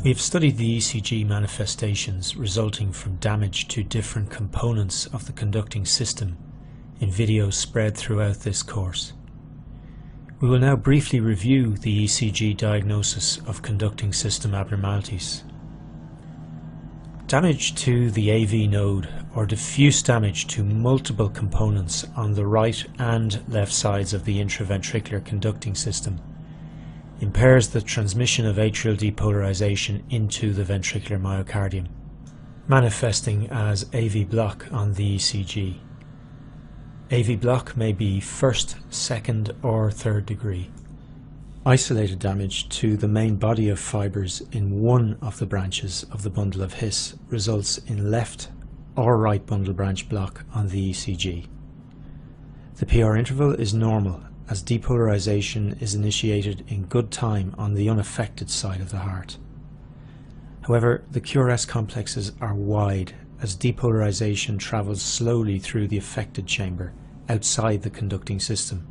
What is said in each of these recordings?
We have studied the ECG manifestations resulting from damage to different components of the conducting system in videos spread throughout this course. We will now briefly review the ECG diagnosis of conducting system abnormalities. Damage to the AV node or diffuse damage to multiple components on the right and left sides of the intraventricular conducting system impairs the transmission of atrial depolarization into the ventricular myocardium, manifesting as AV block on the ECG. AV block may be first, second or third degree. Isolated damage to the main body of fibres in one of the branches of the bundle of His results in left or right bundle branch block on the ECG. The PR interval is normal as depolarization is initiated in good time on the unaffected side of the heart. However, the QRS complexes are wide as depolarization travels slowly through the affected chamber outside the conducting system.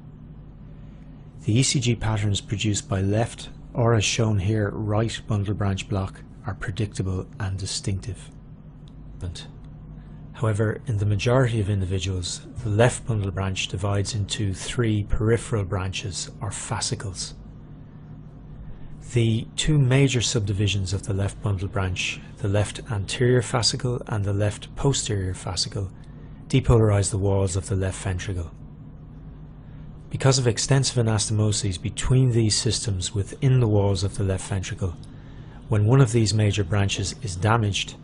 The ECG patterns produced by left, or as shown here, right bundle branch block are predictable and distinctive. However, in the majority of individuals, the left bundle branch divides into three peripheral branches or fascicles. The two major subdivisions of the left bundle branch, the left anterior fascicle and the left posterior fascicle, depolarize the walls of the left ventricle. Because of extensive anastomoses between these systems within the walls of the left ventricle, when one of these major branches is damaged,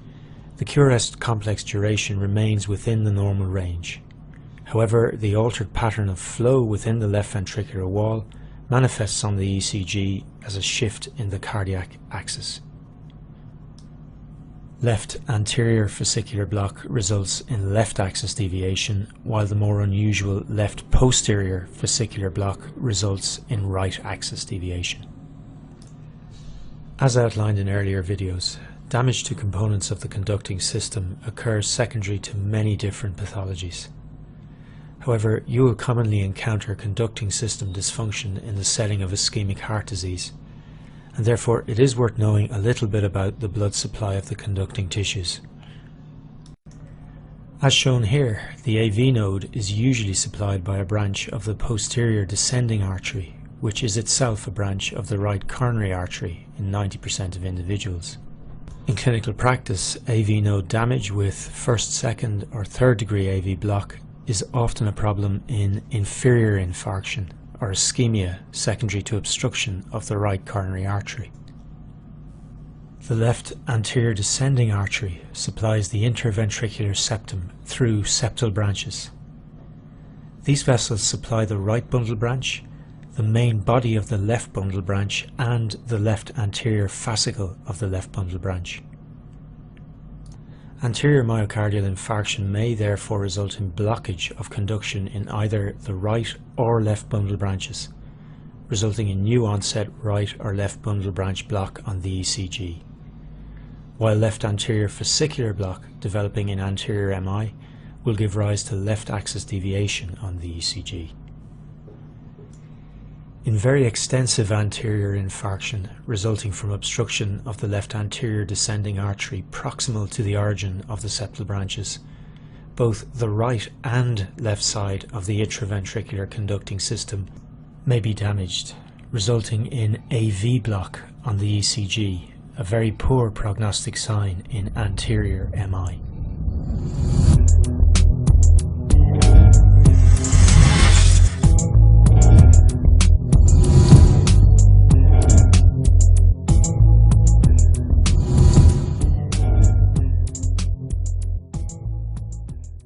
the QRS complex duration remains within the normal range. However, the altered pattern of flow within the left ventricular wall manifests on the ECG as a shift in the cardiac axis. Left anterior fascicular block results in left axis deviation, while the more unusual left posterior fascicular block results in right axis deviation. As outlined in earlier videos, damage to components of the conducting system occurs secondary to many different pathologies. However, you will commonly encounter conducting system dysfunction in the setting of ischemic heart disease, and therefore it is worth knowing a little bit about the blood supply of the conducting tissues. As shown here, the AV node is usually supplied by a branch of the posterior descending artery, which is itself a branch of the right coronary artery in 90% of individuals. In clinical practice, AV node damage with first, second or third degree AV block is often a problem in inferior infarction or ischemia secondary to obstruction of the right coronary artery. The left anterior descending artery supplies the interventricular septum through septal branches. These vessels supply the right bundle branch, the main body of the left bundle branch and the left anterior fascicle of the left bundle branch. Anterior myocardial infarction may therefore result in blockage of conduction in either the right or left bundle branches, resulting in new onset right or left bundle branch block on the ECG, while left anterior fascicular block developing in anterior MI will give rise to left axis deviation on the ECG. In very extensive anterior infarction resulting from obstruction of the left anterior descending artery proximal to the origin of the septal branches, both the right and left side of the intraventricular conducting system may be damaged, resulting in AV block on the ECG, a very poor prognostic sign in anterior MI.